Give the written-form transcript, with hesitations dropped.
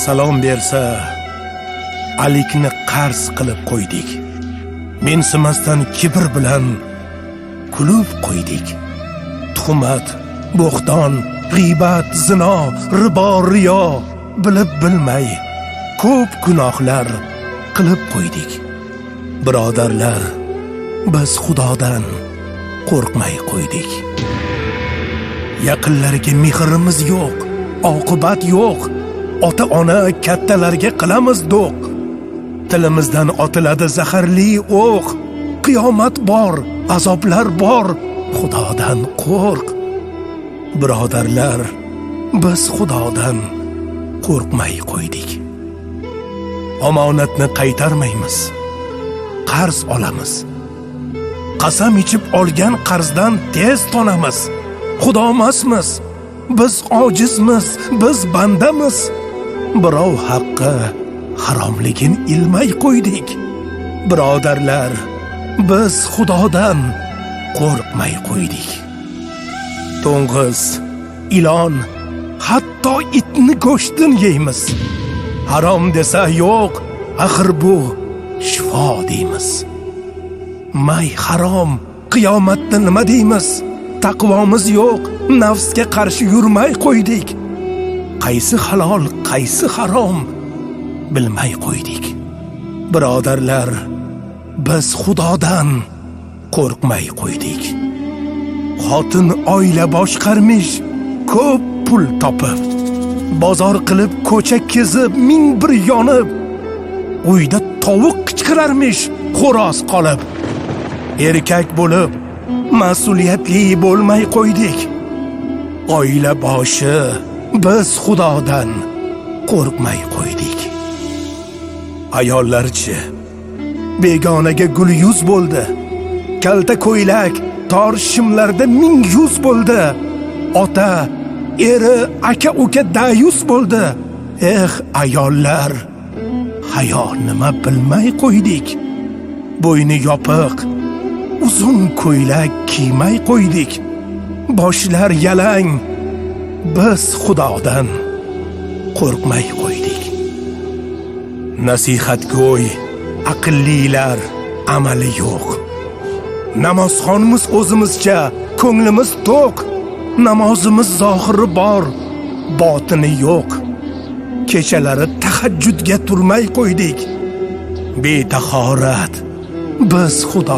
Salom bersa alikni qarz qilib qo'ydik. Mensimasdan kibr bilan kulib qo'ydik. Tuhmat, bo'xton, g'iybat, zino, ribo, riyo bilib bilmay ko'p gunohlar qilib qo'ydik. Birodarlar, biz Xudodan qo'rqmay qo'ydik. Yaqinlarga mehrimiz yo'q, oqibat yo'q. Ota-ona kattalarga qilamiz do'q. Tilimizdan otiladi zaharli o'q. Qiyomat bor, azoblar bor. Xudodan qo'rq. Birodarlar, biz Xudodan qo'rqmay qo'ydik. Omonatni qaytarmaymiz. Qarz olamiz. Qasam ichib olgan qarzdan tez tonamiz. Xudo emasmiz. Biz ojizmiz, biz bandamiz. Birov haqqi haromligin ilmay qo'ydik. Birodarlar, biz Xudodan qo'rqmay qo'ydik. To'ng'iz, ilon, hatto itni go'shtini yeymiz. Harom desa yo'q, axir bu shifo deymiz. May harom, qiyomatda nima deymiz? Taqvomiz yo'q, nafsga qarshi yurmay qo'ydik. Qaysi halol, qaysi harom bilmay qo'ydik. Birodarlar, biz Xudodan qo'rqmay qo'ydik. Xotin oila boshqarmish, ko'p pul topib, bozor qilib ko'cha kezib, ming bir yonib, uyda tovuq qichqirarmish, xo'roz qolib. Erkak bo'lib mas'uliyatli bo'lmay qo'ydik. Oila boshi biz Xudodan qo'rqmay qo'ydik. Ayollarchi begonaga gul yuz bo'ldi. Kalta ko'ylak tor shimlarda ming yuz bo'ldi. Ota, eri, aka, uka dayus bo'ldi. Ayollar, hayo nima bilmay qo'ydik. Bo'yni yopiq, uzun ko'ylak kiymay qo'ydik. Boshlar yalang, biz Xudodan qo'rqmay qo'ydik. Nasihatgo'y, aqllilar amali yo'q. Namozxonimiz o'zimizcha, ko'nglimiz to'q. Namozimiz zohiri bor, botini yo'q. Kechalari tahajjudga turmay qo'ydik. Betahorat, biz Xudo